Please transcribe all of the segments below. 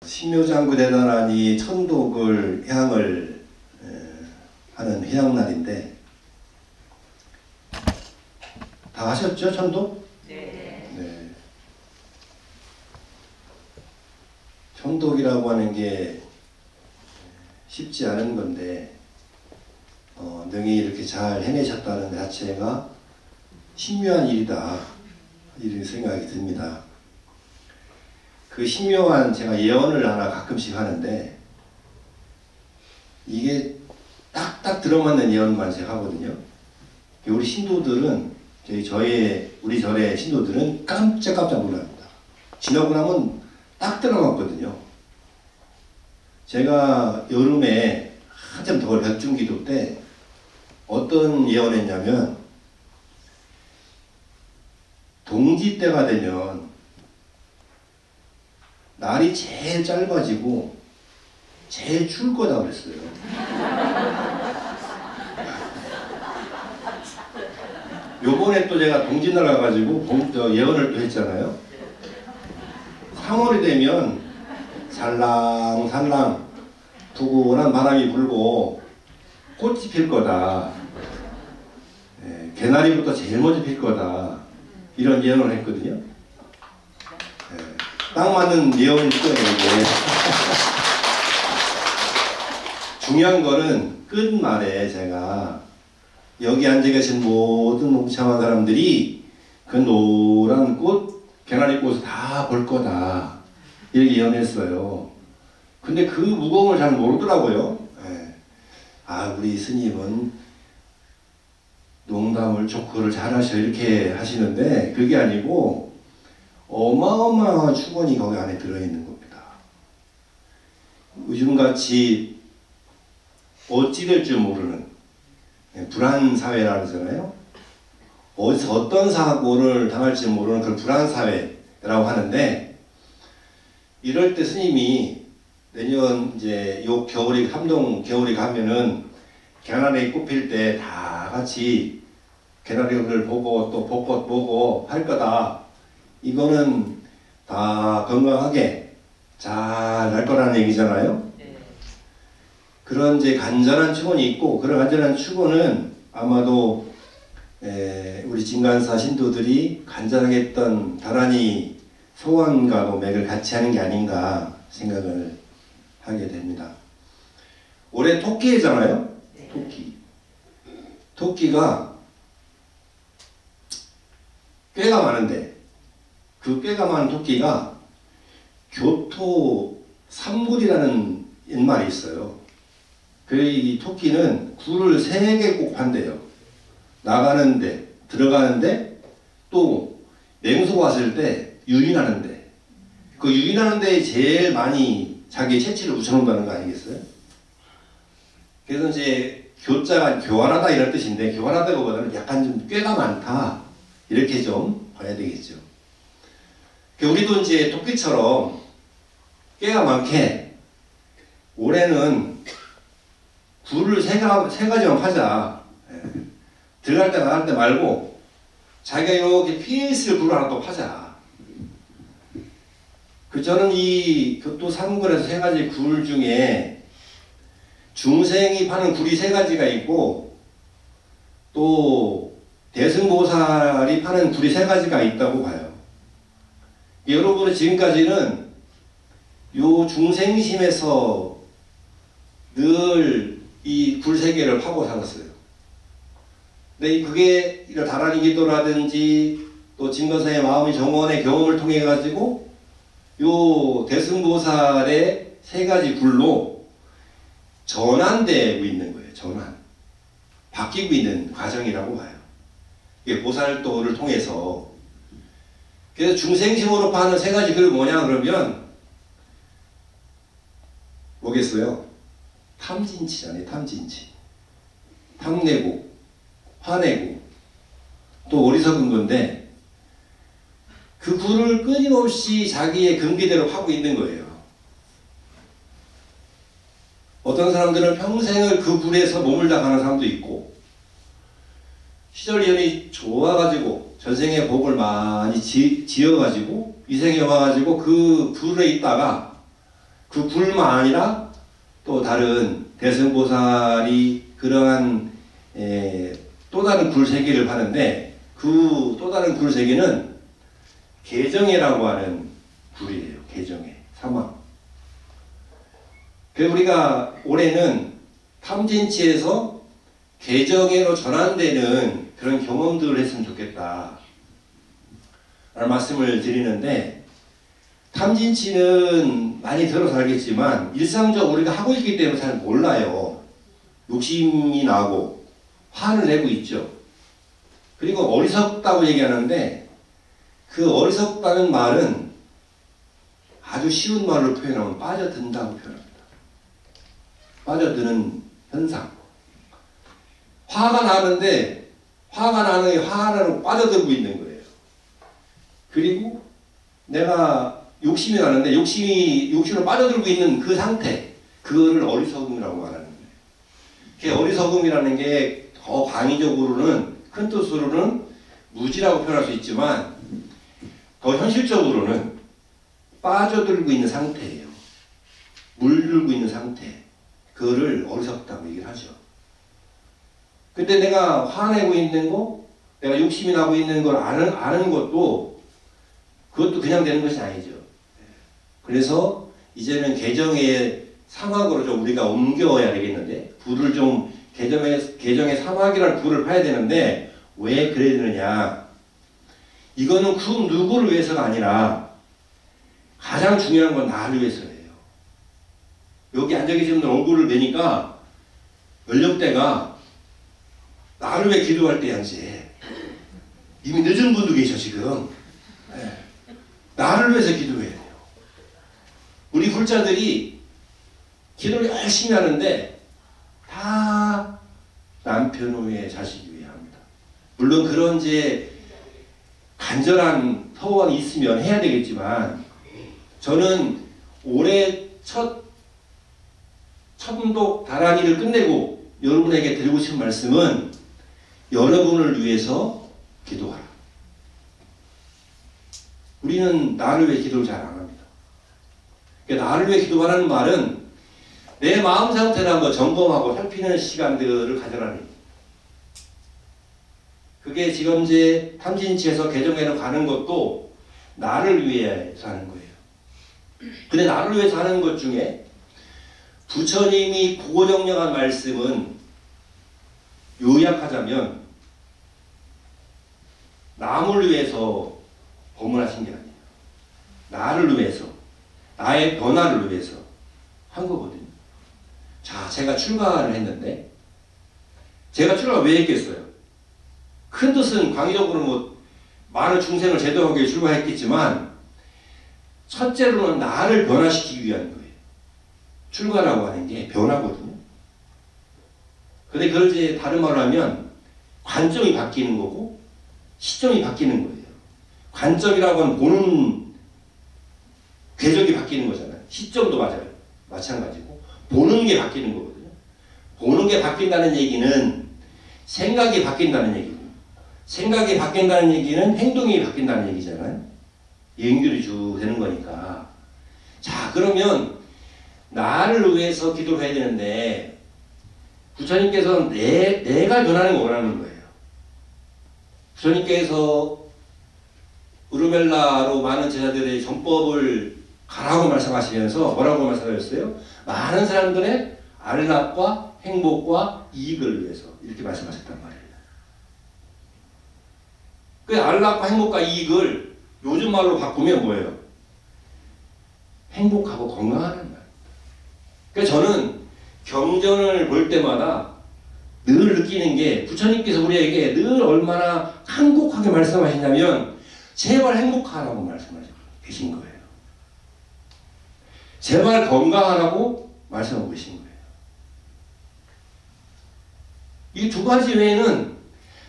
신묘장구 대단하니 천독을 향을 하는 해양날인데 다 하셨죠? 천독? 네. 네. 천독이라고 하는 게 쉽지 않은 건데 능히 이렇게 잘 해내셨다는 것 자체가 신묘한 일이다 이런 생각이 듭니다. 그 신묘한 제가 예언을 하나 가끔씩 하는데 이게 딱딱 들어맞는 예언만 제가 하거든요. 우리 신도들은 우리 절의 신도들은 깜짝깜짝 놀랍니다. 지나고 나면 딱 들어갔거든요. 제가 여름에 한참 더울 벽중기도 때 어떤 예언했냐면 동지 때가 되면 날이 제일 짧아지고 제일 추울 거다 그랬어요. 요번에 또 제가 동짓날 가가지고 예언을 또 했잖아요. 3월이 되면 살랑살랑 푸근한 바람이 불고 꽃이 필 거다. 개나리부터 제일 먼저 필 거다. 이런 예언을 했거든요. 딱 맞는 예언일 거예요. 중요한 거는 끝말에 제가 여기 앉아 계신 모든 묵참한 사람들이 그 노란 꽃, 개나리 꽃을 다 볼 거다. 이렇게 예언했어요. 근데 그 무거움을 잘 모르더라고요. 우리 스님은 농담을 조크를 잘하셔 이렇게 하시는데 그게 아니고 어마어마한 축원이 거기 안에 들어있는 겁니다. 요즘같이 어찌 될 줄 모르는 불안 사회라 그러잖아요. 어디서 어떤 사고를 당할지 모르는 그런 불안 사회라고 하는데 이럴 때 스님이 내년 이제 요 겨울이 함동 겨울이 가면은 개나리 꽃 필 때 다 같이 개나리를 보고 또 벚꽃 보고 할 거다. 이거는 다 건강하게 잘 할 거라는 얘기잖아요. 그런 이제 간절한 축원이 있고 그런 간절한 축원은 아마도 우리 진간사 신도들이 간절하게 했던 다란히 소원과도 맥을 같이 하는 게 아닌가 생각을 하게 됩니다. 올해 토끼잖아요. 토끼가 꾀가 많은데 그 꾀가 많은 토끼가 교토 삼굴이라는 옛말이 있어요. 이 토끼는 굴을 3개 꼭 판대요. 나가는데 들어가는데 또 냉소 왔을 때 유인하는데 그 유인하는 데에 제일 많이 자기의 채취를 붙여놓는다는 거 아니겠어요? 그래서 이제 교자가 교활하다 이런 뜻인데 교활하다보다는 약간 좀 꾀가 많다 이렇게 좀 봐야 되겠죠. 우리도 이제 토끼처럼 꾀가 많게 올해는 굴을 3가지만 파자. 들어갈 때 나갈 때 말고 자기가 이렇게 피해 있을 굴을 하나 또 파자. 저는 이 교토 삼굴에서 3가지 굴 중에 중생이 파는 굴이 3가지가 있고 또 대승보살이 파는 굴이 3가지가 있다고 봐요. 여러분은 지금까지는 요 중생심에서 늘 이 굴 3개를 파고 살았어요. 근데 그게 다란이 기도라든지 또 진거사의 마음의 정원의 경험을 통해 가지고 요 대승보살의 3가지 굴로 전환되고 있는 거예요. 전환. 바뀌고 있는 과정이라고 봐요. 이게 보살도를 통해서. 그래서 중생심으로 파는 3가지 굴이 뭐냐 그러면 뭐겠어요? 탐진치잖아요. 탐진치. 탐내고 화내고 또 어리석은 건데 그 굴을 끊임없이 자기의 근기대로 파고 있는 거예요. 어떤 사람들은 평생을 그 굴에서 머물다 가는 사람도 있고 시절연이 좋아가지고 전생의 복을 많이 지어가지고 이생에 와가지고 그 굴에 있다가 그 굴만 아니라 또 다른 대승보살이 그러한 또 다른 굴 세계를 하는데 그 또 다른 굴 세계는 개정회라고 하는 굴이에요. 개정회, 사막. 그래서 우리가 올해는 탐진치에서 개정회로 전환되는 그런 경험들을 했으면 좋겠다 라는 말씀을 드리는데, 탐진치는 많이 들어서 알겠지만 일상적으로 우리가 하고 있기 때문에 잘 몰라요. 욕심이 나고 화를 내고 있죠. 그리고 어리석다고 얘기하는데 그 어리석다는 말은 아주 쉬운 말로 표현하면 빠져든다고 표현합니다. 빠져드는 현상. 화가 나는데 화가 나는 화를 빠져들고 있는 거예요. 그리고 내가 욕심이 나는데 욕심으로 빠져들고 있는 그 상태, 그거를 어리석음이라고 말하는 거예요. 그 어리석음이라는 게 더 광의적으로는, 큰 뜻으로는 무지라고 표현할 수 있지만 더 현실적으로는 빠져들고 있는 상태예요. 물들고 있는 상태. 그거를 어리석다고 얘기를 하죠. 근데 내가 화내고 있는 거, 내가 욕심이 나고 있는 걸 아는 것도, 그것도 그냥 되는 것이 아니죠. 그래서 이제는 개정의 사막으로 좀 우리가 옮겨야 되겠는데, 불을 좀 개정의 사막이라는 불을 파야 되는데, 왜 그래야 되느냐. 이거는 그 누구를 위해서가 아니라 가장 중요한 건 나를 위해서예요. 여기 앉아 계신 분들 얼굴을 뵈니까 연령대가 나를 위해 기도할 때야지. 이미 늦은 분도 계셔 지금. 네. 나를 위해서 기도해야 돼요. 우리 불자들이 기도를 열심히 하는데 다 남편 위해 자식 위해 합니다. 물론 그런 이제 간절한 서원이 있으면 해야 되겠지만, 저는 올해 첫 천독 다란이를 끝내고 여러분에게 드리고 싶은 말씀은 여러분을 위해서 기도하라. 우리는 나를 위해 기도를 잘 안 합니다. 그러니까 나를 위해 기도하라는 말은 내 마음 상태를 한번 점검하고 살피는 시간들을 가져라는 얘기예요. 그게 지금 이제 탐진치에서 개정회로 가는 것도 나를 위해서 하는 거예요. 근데 나를 위해서 하는 것 중에 부처님이 고정령한 말씀은 요약하자면 남을 위해서 법문하신 게 아니에요. 나를 위해서, 나의 변화를 위해서 한 거거든요. 자, 제가 출가를 했는데, 제가 출가를 왜 했겠어요? 큰 뜻은 광의적으로 뭐 많은 중생을 제도하기 위해 출가했겠지만, 첫째로는 나를 변화시키기 위한 거예요. 출가라고 하는 게 변화거든요. 근데 그걸 이제 다른 말로 하면 관점이 바뀌는 거고 시점이 바뀌는 거예요. 관점이라고 하는 보는 궤적이 바뀌는 거잖아요. 시점도 맞아요. 마찬가지고 보는 게 바뀌는 거거든요. 보는 게 바뀐다는 얘기는 생각이 바뀐다는 얘기고, 생각이 바뀐다는 얘기는 행동이 바뀐다는 얘기잖아요. 연결이 되는 거니까. 자, 그러면 나를 위해서 기도를 해야 되는데 부처님께서는 내가 변하는 걸 원하는 거예요. 부처님께서 우르멜라로 많은 제자들의 전법을 가라고 말씀하시면서 뭐라고 말씀하셨어요? 많은 사람들의 안락과 행복과 이익을 위해서 이렇게 말씀하셨단 말이에요. 그 안락과 행복과 이익을 요즘 말로 바꾸면 뭐예요? 행복하고 건강하는 말. 그러니까 저는 경전을 볼 때마다 늘 느끼는 게, 부처님께서 우리에게 늘 얼마나 한곡하게 말씀하시냐면 제발 행복하라고 말씀하시고 계신 거예요. 제발 건강하라고 말씀하고 계신 거예요. 이 두 가지 외에는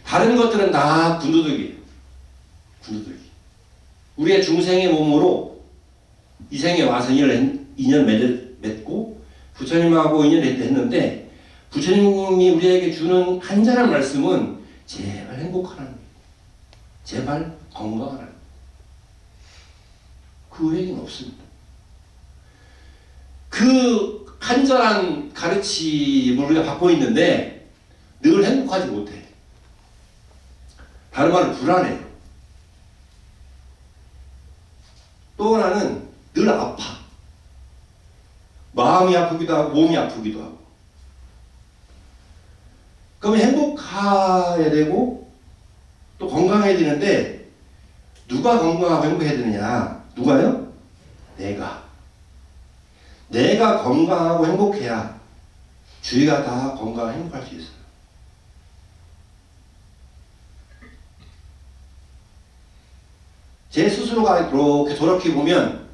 다른 것들은 다 군두둑이에요. 군두둑이. 우리의 중생의 몸으로 이 생에 와서 인연 맺고 부처님하고 인연을 했는데, 부처님이 우리에게 주는 간절한 말씀은 제발 행복하라는 거예요. 제발 건강하라는 거예요. 그 외에는 없습니다. 그 간절한 가르침을 우리가 받고 있는데 늘 행복하지 못해. 다른 말로 불안해. 또 하나는 늘 아파. 마음이 아프기도 하고 몸이 아프기도 하고. 그러면 행복해야 되고 또 건강해야 되는데 누가 건강하고 행복해야 되느냐? 누가요? 내가 건강하고 행복해야 주위가 다 건강하고 행복할 수 있어요. 제 스스로가 이렇게 돌이켜보면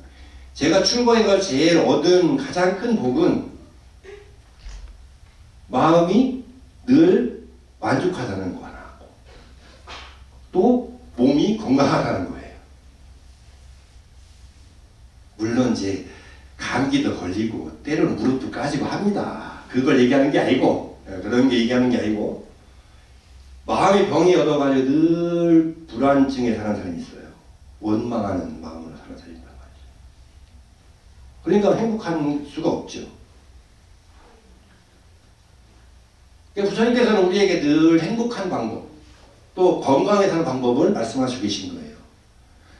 제가 출거해가 제일 얻은 가장 큰 복은 마음이 늘 만족하다는 거 하나, 또 몸이 건강하다는 거예요. 물론 이제 감기도 걸리고 때로는 무릎도 까지고 합니다. 그걸 얘기하는 게 아니고, 그런 게 얘기하는 게 아니고, 마음이 병이 얻어가지고 늘 불안증에 사는 사람이 있어요. 원망하는 마음으로 사는 사람이 있단 말이죠. 그러니까 행복할 수가 없죠. 그러니까 부처님께서는 우리에게 늘 행복한 방법, 또 건강에 사는 방법을 말씀하시고 계신 거예요.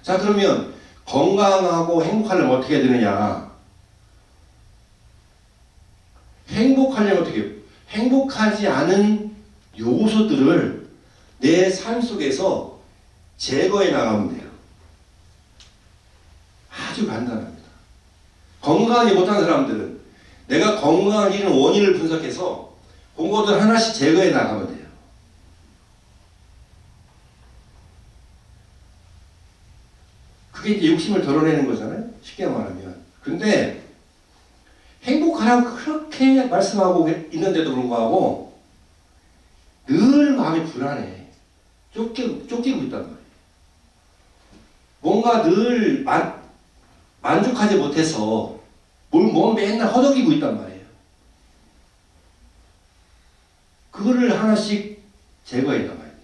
자, 그러면 건강하고 행복하려면 어떻게 해야 되느냐? 행복하려면 어떻게 해요? 행복하지 않은 요소들을 내 삶 속에서 제거해 나가면 돼요. 아주 간단합니다. 건강하지 못한 사람들은 내가 건강하기 이른 원인을 분석해서 그것들 하나씩 제거해 나가면 돼요. 그게 이제 욕심을 덜어내는 거잖아요. 쉽게 말하면. 근데 행복하라고 그렇게 말씀하고 있는데도 불구하고 늘 마음이 불안해. 쫓기고 있단 말이에요. 뭔가 늘 만족하지 못해서 몸 맨날 허덕이고 있단 말이에요. 그거를 하나씩 제거해 나가야 돼요.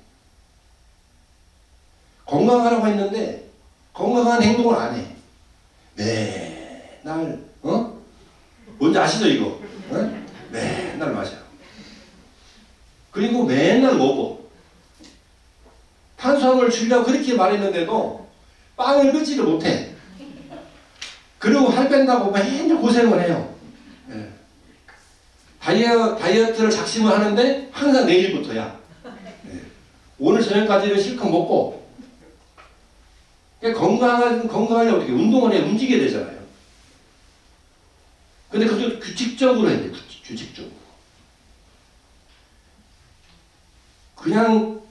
건강하라고 했는데 건강한 행동을 안 해. 맨날 뭔지 아시죠 이거? 맨날 마셔. 그리고 맨날 먹어. 탄수화물 줄이라고 그렇게 말했는데도 빵을 끊지를 못해. 그리고 살 뺀다고 맨날 고생을 해요. 네. 다이어트를 작심을 하는데 항상 내일부터야. 네. 오늘 저녁까지는 실컷 먹고. 건강하려면 어떻게 운동을 해 움직여야 되잖아요. 근데 그것도 규칙적으로 해야 돼. 규칙적으로. 그냥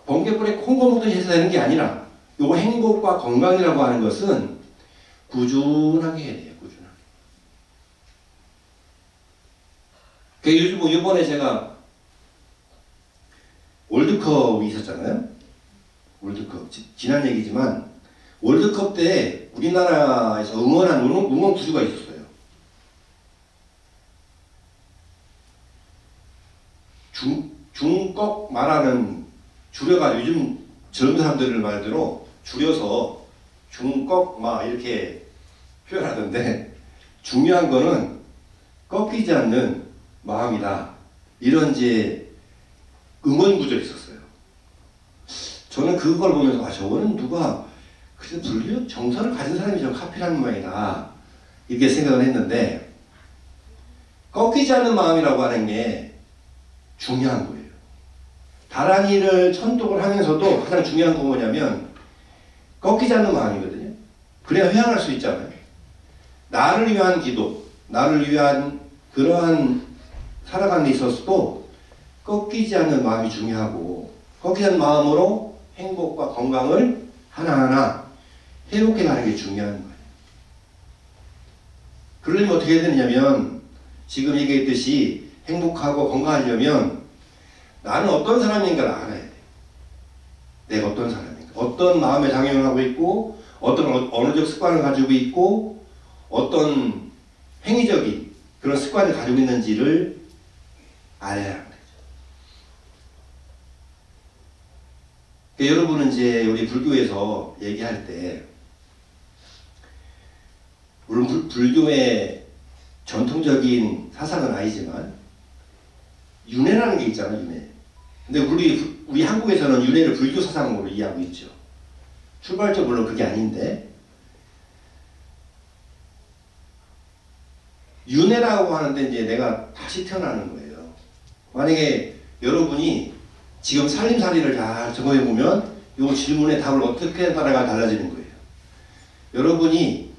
번개불에 콩고 먹듯이 해서 되는 게 아니라 요 행복과 건강이라고 하는 것은 꾸준하게 해야 돼요. 꾸준하게. 요즘 이번에 제가 월드컵이 있었잖아요. 월드컵. 지난 얘기지만 월드컵 때 우리나라에서 응원한 응원 구주가 있었어요. 중꺽 말하는 줄여가 요즘 젊은 사람들 말대로 줄여서 중꺽마 이렇게 표현하던데 중요한 거는 꺾이지 않는 마음이다. 이런 이제 응원 구절이 있었어요. 저는 그걸 보면서 저거는 누가 그래서 불교 정서를 가진 사람이 좀 카피라는 모양이다. 이렇게 생각을 했는데 꺾이지 않는 마음이라고 하는 게 중요한 거예요. 다란이를 천독을 하면서도 가장 중요한 건 뭐냐면 꺾이지 않는 마음이거든요. 그래야 회양할 수 있잖아요. 나를 위한 기도, 나를 위한 그러한 살아가는 데 있어서도 꺾이지 않는 마음이 중요하고 꺾이지 않는 마음으로 행복과 건강을 하나하나 회복해 가는 게 중요한 거예요. 그러려면 어떻게 해야 되냐면 지금 얘기했듯이 행복하고 건강하려면 나는 어떤 사람인가를 알아야 돼. 내가 어떤 사람인가. 어떤 마음의 작용을 하고 있고 어떤 언어적 습관을 가지고 있고 어떤 행위적인 그런 습관을 가지고 있는지를 알아야 하는 거죠. 그러니까 여러분은 이제 우리 불교에서 얘기할 때 물론 불교의 전통적인 사상은 아니지만 윤회라는 게 있잖아요. 윤회. 근데 우리 한국에서는 윤회를 불교 사상으로 이해하고 있죠. 출발적으로 물론 그게 아닌데 윤회라고 하는데 이제 내가 다시 태어나는 거예요. 만약에 여러분이 지금 살림살이를 잘 점검해 보면 이 질문의 답을 어떻게 따라가 달라지는 거예요. 여러분이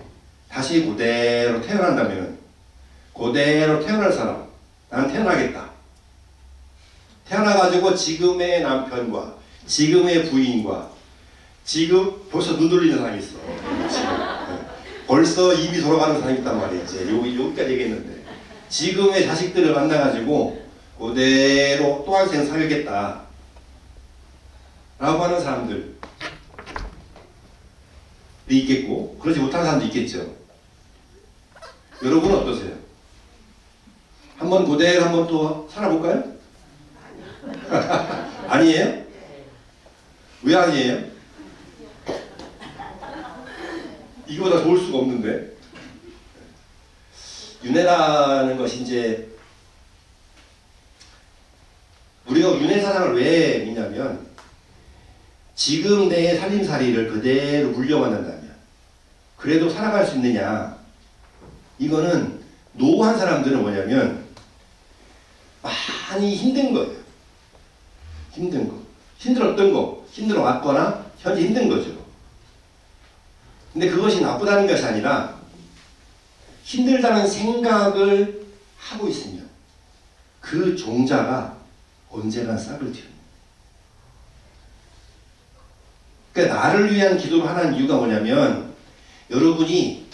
다시 그대로 태어난다면 그대로 태어날 사람, 나는 태어나겠다. 태어나가지고 지금의 남편과 지금의 부인과 지금 벌써 눈 돌리는 사람이 있어. 지금. 벌써 입이 돌아가는 사람이 있단 말이에요. 이제 여기까지 얘기했는데 지금의 자식들을 만나가지고 그대로 또 한 생 살겠다 라고 하는 사람들이 있겠고 그러지 못하는 사람도 있겠죠. 여러분은 어떠세요? 한번 그대로 한번 또 살아볼까요? 아니에요? 왜 아니에요? 이거보다 좋을 수가 없는데. 윤회라는 것이 이제 우리가 윤회 사상을 왜 믿냐면 지금 내 살림살이를 그대로 물려받는다면 그래도 살아갈 수 있느냐. 이거는 노후한 사람들은 뭐냐면 많이 힘든 거예요. 힘든 거. 힘들었던 거. 힘들어 왔거나 현재 힘든 거죠. 근데 그것이 나쁘다는 것이 아니라 힘들다는 생각을 하고 있으면 그 종자가 언제나 싹을 틔웁니다. 그러니까 나를 위한 기도를 하는 이유가 뭐냐면 여러분이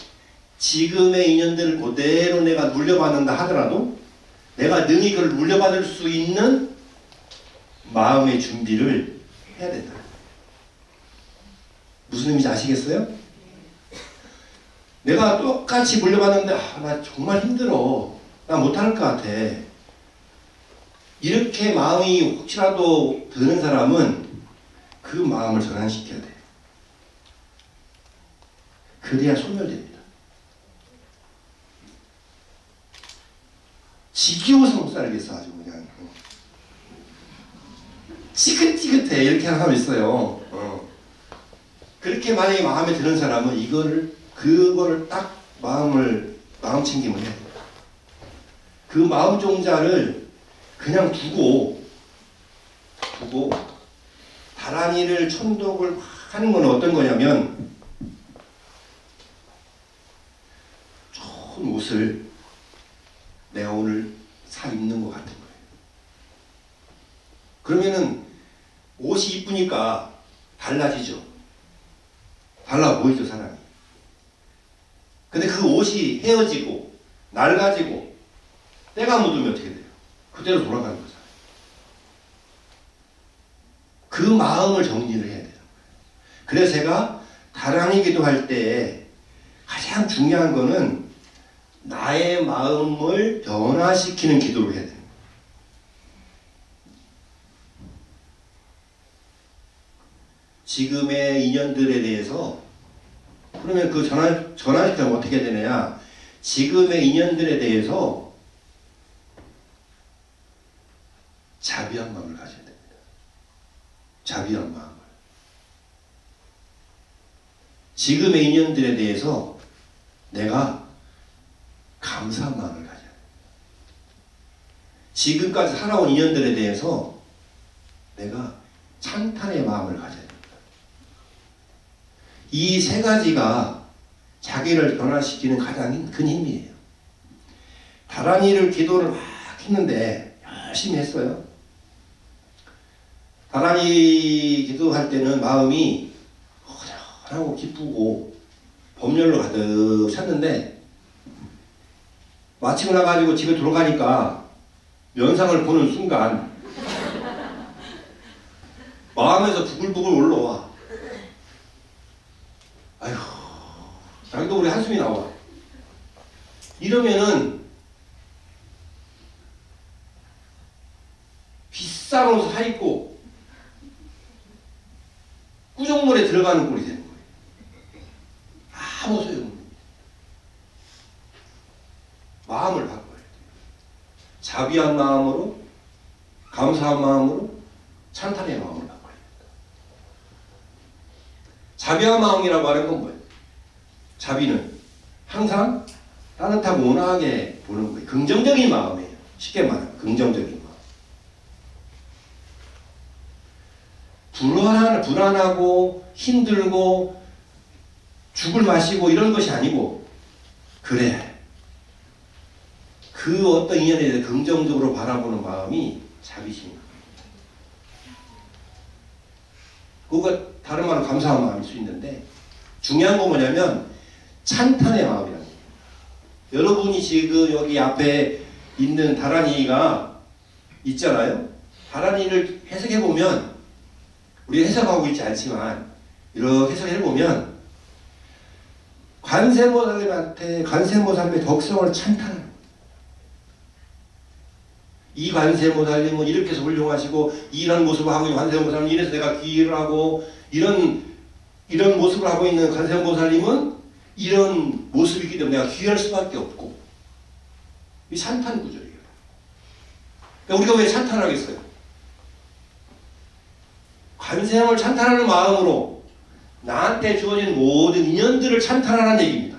지금의 인연들을 그대로 내가 물려받는다 하더라도 내가 능히 그걸 물려받을 수 있는 마음의 준비를 해야 된다. 무슨 의미인지 아시겠어요? 내가 똑같이 물려받는데 나 정말 힘들어. 나 못할 것 같아. 이렇게 마음이 혹시라도 드는 사람은 그 마음을 전환시켜야 돼. 그래야 소멸됩니다. 지겨워서 못 살겠어. 아주 그냥 찌긋찌긋해. 이렇게 하는 사람 있어요. 그렇게 만약에 마음에 드는 사람은 그거를 딱 마음 챙김을 해야 돼요. 그 마음 종자를 그냥 두고 다란이를 천독을 하는 건 어떤 거냐면 좋은 옷을 내가 오늘 사 입는 것 같은 거예요. 그러면은 옷이 이쁘니까 달라지죠. 달라 보이죠, 사람이. 근데 그 옷이 헤어지고 낡아지고 때가 묻으면 어떻게 돼요? 그대로 돌아가는 거잖아요. 그 마음을 정리를 해야 돼요. 그래서 제가 다란이 기도할 때 가장 중요한 거는 나의 마음을 변화시키는 기도를 해야 돼요. 지금의 인연들에 대해서 그러면 그 전환시키면 어떻게 되느냐? 지금의 인연들에 대해서 자비한 마음을 가져야 됩니다. 자비한 마음을. 지금의 인연들에 대해서 내가 감사한 마음을 가져야 됩니다. 지금까지 살아온 인연들에 대해서 내가 찬탄의 마음을 가져야 됩니다. 이 세 가지가 자기를 변화시키는 가장 큰 힘이에요. 다란이를 기도를 막 했는데 열심히 했어요. 다란이 기도할 때는 마음이 허전하고 기쁘고 법렬로 가득 찼는데 마치고 나가지고 집에 돌아가니까 면상을 보는 순간 마음에서 부글부글 올라와. 아휴, 자기도 우리 한숨이 나와. 이러면은 비싼 옷을 사입고 구정물에 들어가는 꼴이 되는 거예요. 아무 소용없는. 마음을 바꿔야 돼요. 자비한 마음으로, 감사한 마음으로, 찬탄의 마음을 바꿔야 됩니다. 자비한 마음이라고 하는 건 뭐예요? 자비는 항상 따뜻하고 온화하게 보는 거예요. 긍정적인 마음이에요. 쉽게 말하면 긍정적인 마음. 불안하고 힘들고 죽을 마시고 이런 것이 아니고, 그래, 그 어떤 인연에 대해 긍정적으로 바라보는 마음이 자비심입니다. 그거 다른 말로 감사한 마음일 수 있는데, 중요한 건 뭐냐면 찬탄의 마음이라는 거예요. 여러분이 지금 여기 앞에 있는 다란이가 있잖아요. 다란이를 해석해보면, 우리가 해석하고 있지 않지만 이렇게 해석해보면 관세음보살님한테 관세음보살님의 덕성을 찬탄하는 거예요. 이 관세음보살님은 이렇게 해서 훌륭하시고 이런 모습을 하고 있는 관세음보살님, 이래서 내가 귀의를 하고 이런 모습을 하고 있는 관세음보살님은 이런 모습이기 때문에 내가 귀의할 수밖에 없고, 이 찬탄 구절이에요. 그러니까 우리가 왜 찬탄을 하겠어요? 관세음을 찬탄하는 마음으로 나한테 주어진 모든 인연들을 찬탄하라는 얘기입니다.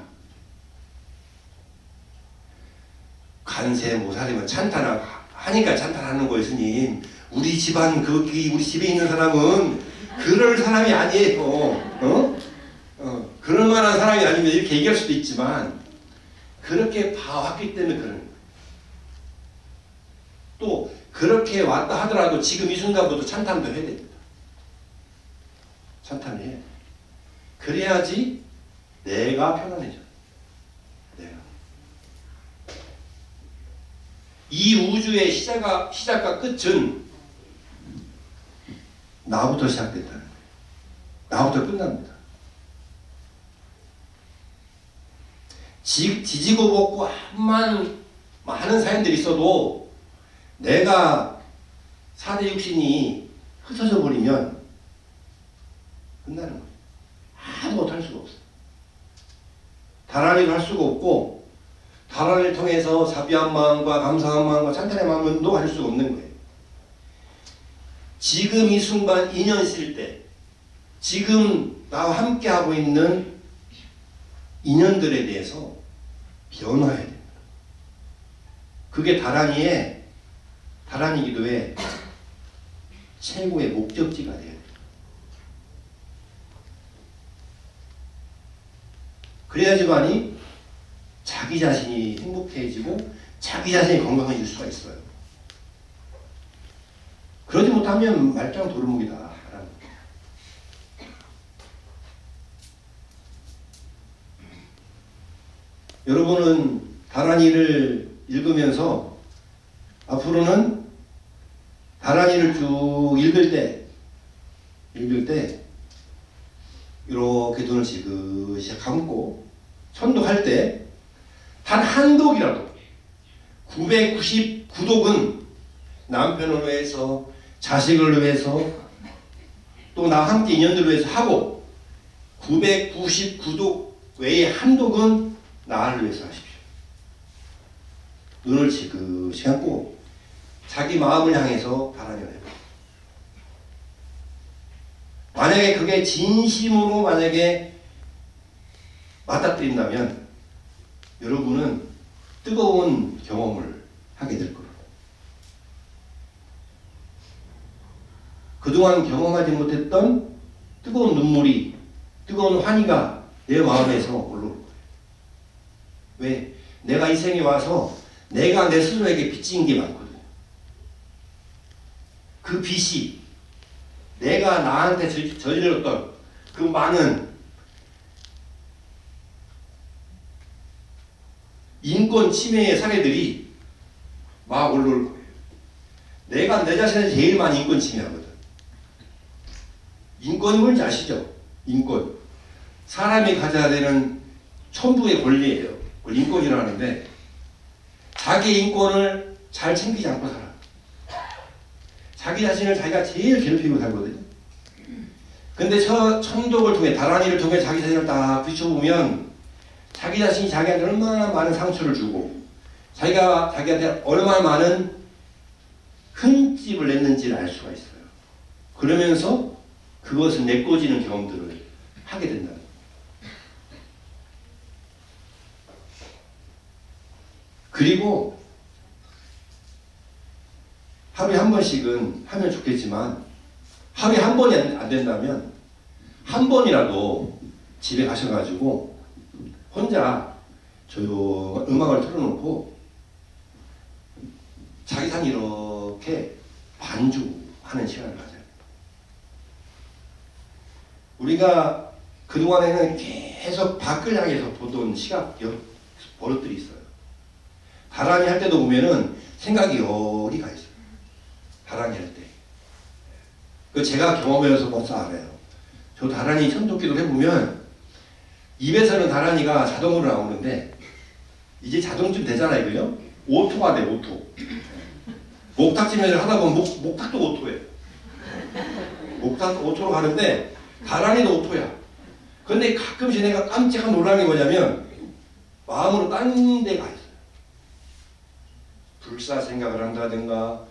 관세음보살님은 찬탄하니까 찬탄하는 거예요, 스님. 우리 집안, 우리 집에 있는 사람은 그럴 사람이 아니에요. 그럴 만한 사람이 아니면 이렇게 얘기할 수도 있지만, 그렇게 봐왔기 때문에 그러는 거예요. 또 그렇게 왔다 하더라도 지금 이 순간부터 찬탄도 해야 됩니다. 찬탄을 해야 돼. 그래야지 내가 편안해져. 내가. 이 우주의 시작과 끝은 나부터 시작됐다는 거예요. 나부터 끝납니다. 지지고 볶고 많은 사연들이 있어도 내가 4대 육신이 흩어져 버리면 끝나는 거예요. 아무것도 할 수가 없어요. 다란이를 할 수가 없고, 다란이를 통해서 자비한 마음과 감사한 마음과 찬탄의 마음도 할 수가 없는 거예요. 지금 이 순간 인연 있을 때, 지금 나와 함께 하고 있는 인연들에 대해서 변화해야 됩니다. 그게 다란이 기도의 최고의 목적지가 돼야 돼요. 그래야지만이 자기 자신이 행복해지고 자기 자신이 건강해질 수가 있어요. 그러지 못하면 말짱 도루묵이다. 여러분은 다란이를 읽으면서 앞으로는 다란이를 쭉 읽을 때 이렇게 눈을 지그시 감고 천독할 때 단 한 독이라도 999독은 남편을 위해서, 자식을 위해서, 또 나와 함께 인연들을 위해서 하고, 999독 외에 한 독은 나를 위해서 하십시오. 눈을 지그시 감고 자기 마음을 향해서 바라려고 해요. 만약에 그게 진심으로 만약에 맞닥뜨린다면 여러분은 뜨거운 경험을 하게 될 겁니다. 그동안 경험하지 못했던 뜨거운 눈물이, 뜨거운 환희가 내 마음에서 올라올 거예요. 왜? 내가 이 생에 와서 내가 내 스스로에게 빚진 게 많거든요. 그 빚이 내가 나한테 저질렀던 그 많은 인권 침해의 사례들이 막 올라올 거예요. 내가 내 자신을 제일 많이 인권 침해하거든. 인권이 뭔지 아시죠? 인권. 사람이 가져야 되는 천부의 권리예요. 그걸 인권이라고 하는데, 자기 인권을 잘 챙기지 않고 살아. 자기 자신을 자기가 제일 괴롭히고 살거든요. 근데 천독을 통해, 다란이를 통해 자기 자신을 딱 비춰보면 자기 자신이 자기한테 얼마나 많은 상처를 주고 자기한테 얼마나 많은 흠집을 냈는지를 알 수가 있어요. 그러면서 그것을 내꺼지는 경험들을 하게 된다는 거예요. 그리고 하루에 한 번씩은 하면 좋겠지만 하루에 한 번이 안 된다면 한 번이라도 집에 가셔가지고 혼자 음악을 틀어놓고 자기 산 이렇게 반주하는 시간을 가져요. 우리가 그동안에는 계속 밖을 향해서 보던 시각 버릇들이 있어요. 다란이 할 때도 보면은 생각이 열이 가 있어요. 다란이 할 때. 그 제가 경험해서 벌써 알아요. 저 다란이 천도기도 해보면 입에서는 다란이가 자동으로 나오는데 이제 자동쯤 되잖아요. 이거요? 오토가 돼, 오토. 목탁지면을 하다 보면 목탁도 오토예요. 목탁도 오토로 가는데 다란이도 오토야. 근데 가끔씩 내가 깜짝 놀라는 게 뭐냐면 마음으로 딴 데 가 있어요. 불사 생각을 한다든가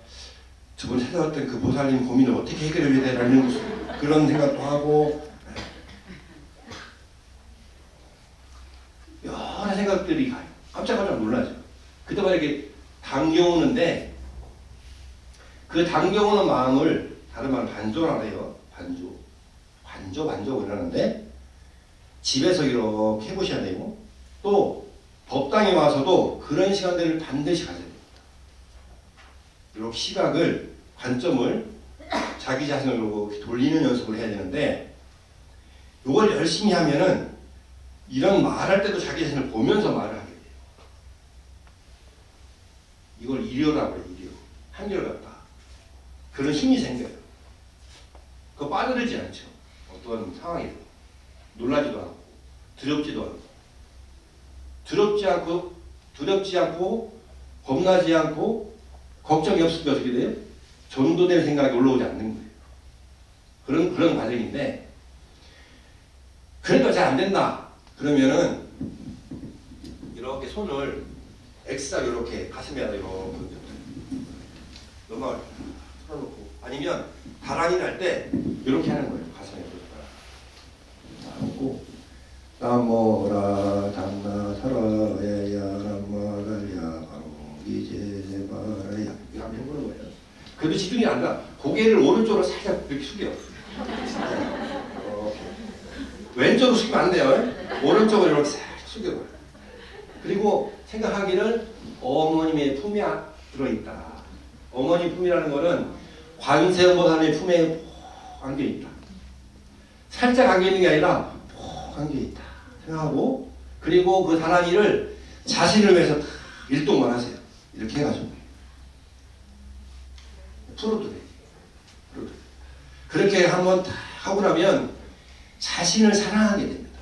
저번에 찾아왔던 그 보살님 고민을 어떻게 해결해야 되라는 그런 생각도 하고 여러 생각들이 가요. 깜짝깜짝 놀라죠. 그때마다 이렇게 당겨오는데 그 당겨오는 마음을 다른 말로 반조라고 해요. 반조 이러는데 집에서 이렇게 해보셔야 되고 또 법당에 와서도 그런 시간들을 반드시 가져야 됩니다. 이렇게 시각을 관점을 자기 자신으로 돌리는 연습을 해야 되는데 이걸 열심히 하면은 이런 말할 때도 자기 자신을 보면서 말을 하게 돼요. 이걸 일요라고 해요. 일요. 한결같다. 그런 힘이 생겨요. 그거 빠져들지 않죠. 어떤 상황에서. 놀라지도 않고 두렵지도 않고 두렵지 않고 겁나지 않고 걱정이 없을 때 어떻게 돼요? 전도될 생각이 올라오지 않는 거예요. 그런 과정인데 그래도 잘 안 된다. 그러면은 이렇게 손을 X자 이렇게 가슴에다 이렇게 음악을 틀어놓고 아니면 다란이 날 때 이렇게 하는 거예요. 가슴에 놓고 나모라 담나 살아야야 나모라야 이제바라야 이렇게 한번 해보는 거예요. 그래도 집중이 안 가. 고개를 오른쪽으로 살짝 이렇게 숙여. 왼쪽으로 숙이면 안 돼요. 오른쪽으로 이렇게 살짝 숙여봐요. 그리고 생각하기를 어머님의 품에 들어있다. 어머니 품이라는 거는 관세음보살의 품에 안겨있다. 살짝 안겨있는 게 아니라 안겨있다 생각하고 그리고 그 다란이를 자신을 위해서 일동만 하세요. 이렇게 해가지고 풀어도 돼. 그렇게 한번 다 하고 나면 자신을 사랑하게 됩니다.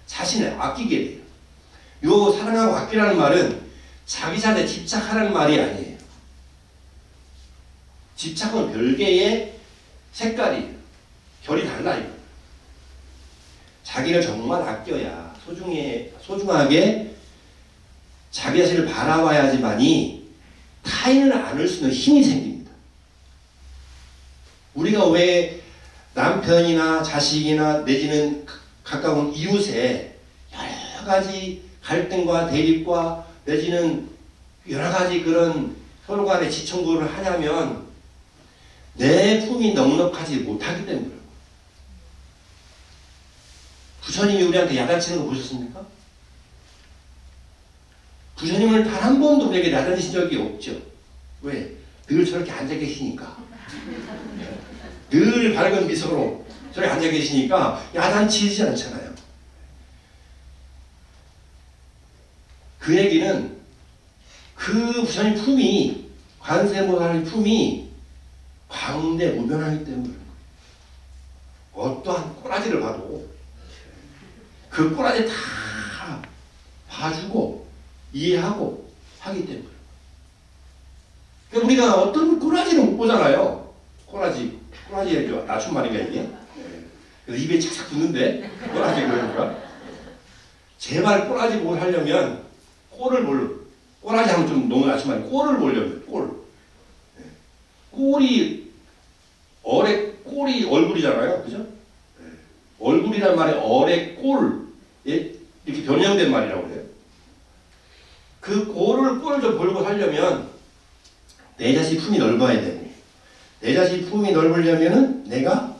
자신을 아끼게 돼요. 요 사랑하고 아끼라는 말은 자기 자신에 집착하라는 말이 아니에요. 집착은 별개의 색깔이에요. 결이 달라요. 자기를 정말 아껴야 소중하게 자기 자신을 바라봐야지만이 타인을 안을 수 있는 힘이 생깁니다. 우리가 왜 남편이나 자식이나 내지는 가까운 이웃에 여러 가지 갈등과 대립과 내지는 여러 가지 그런 서로 간의 지청구를 하냐면 내 품이 넉넉하지 못하기 때문에 부처님이 우리한테 야단치는 거 보셨습니까? 부처님은 단 한 번도 우리에게 야단치신 적이 없죠. 왜? 늘 저렇게 앉아 계시니까. 늘 밝은 미소로 저렇게 앉아 계시니까 야단치지 않잖아요. 그 얘기는 그 부처님 품이 관세음보살의 품이 광대무변하기 때문에 어떠한 꼬라지를 봐도 그 꼬라지 다 봐주고 이해하고 하기 때문에 그러니까 우리가 어떤 꼬라지는 못 보잖아요. 꼬라지 낮춘 말인가 이게? 그래서 입에 착착 붙는데 꼬라지 그러니까 제발 꼬라지 뭘 하려면 꼴을 보려. 꼴하지 하면 좀 너무 낮은 말이 꼴을 보려면 꼴. 예. 꼴이 꼴이 얼굴이잖아요, 그죠? 예. 얼굴이란 말이 어의 꼴 예? 이렇게 변형된 말이라고 그래요. 그 꼴을 좀 보려고 하려면 내 자신 품이 넓어야 되고, 내 자신 품이 넓으려면은 내가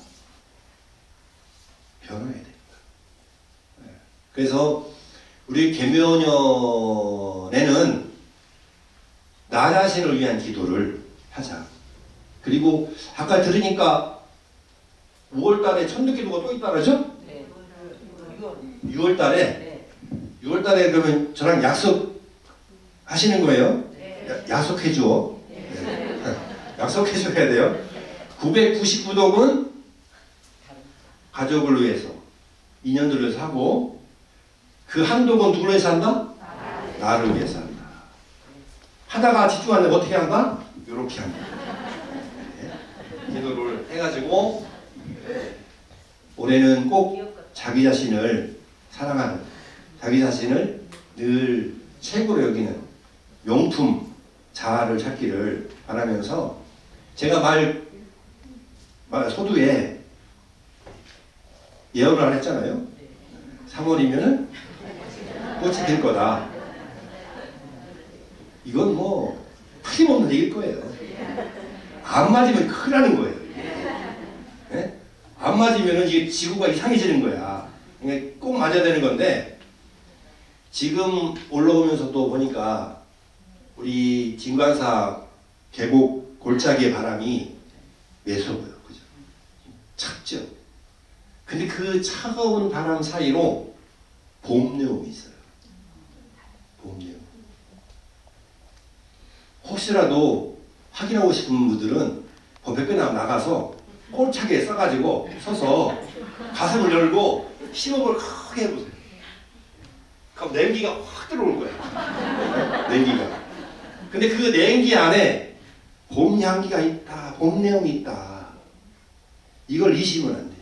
변화해야 됩니다. 예. 그래서 우리 계묘년에는 나 자신을 위한 기도를 하자. 그리고 아까 들으니까 5월달에 천득기도가 또 있다 그러죠? 네. 6월달에 네. 6월달에 그러면 저랑 약속하시는 거예요? 네. 약속해줘. 네. 약속해줘야 돼요. 999독은 가족을 위해서, 인연들을 위해서 하고, 그 한독은 누구를 위해서 한다? 나를 위해서 한다. 하다가 집중하는데 어떻게 한다? 이렇게 한다. 네. 기도를 해가지고 올해는 꼭 자기 자신을 사랑하는, 자기 자신을 늘 최고로 여기는 명품 자아를 찾기를 바라면서, 제가 소두에 예언을 안 했잖아요. 3월이면은 꽃이 필 거다. 이건 뭐 틀림없는 얘기일 거예요. 안 맞으면 큰일 나는 거예요. 네? 안 맞으면 이게 지구가 이상해지는 거야. 그러니까 꼭 맞아야 되는 건데, 지금 올라오면서 또 보니까 우리 진관사 계곡 골짜기의 바람이 매서워요. 그죠? 찼죠? 근데 그 차가운 바람 사이로 봄내음이 있어요. 봄내음. 혹시라도 확인하고 싶은 분들은 법회 끝나고 나가서 꼴차게 써가지고 서서 가슴을 열고 심호흡을 크게 해보세요. 그럼 냉기가 확 들어올 거야. 냉기가. 근데 그 냉기 안에 봄 향기가 있다, 봄 내음이 있다. 이걸 의심은 안 돼.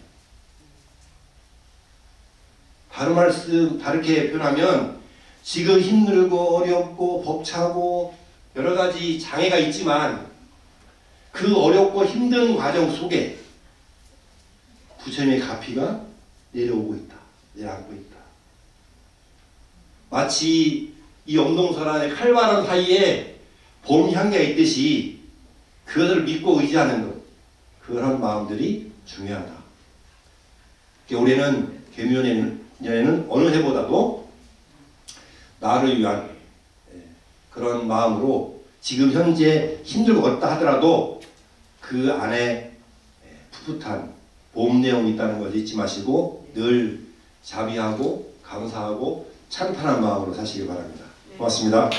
다른 말씀 다르게 표현하면, 지금 힘들고 어렵고 벅차고 여러 가지 장애가 있지만 그 어렵고 힘든 과정 속에 부처님의 가피가 내려오고 있다, 내려앉고 있다. 마치 이 엄동설안의 칼바람 사이에 봄 향기가 있듯이 그것을 믿고 의지하는 것, 그런 마음들이 중요하다. 올해는 계묘년에는 어느 해보다도 나를 위한 그런 마음으로, 지금 현재 힘들고 어렵다 하더라도 그 안에 풋풋한 봄 내용이 있다는 것을 잊지 마시고 늘 자비하고 감사하고 찬탄한 마음으로 사시기 바랍니다. 고맙습니다.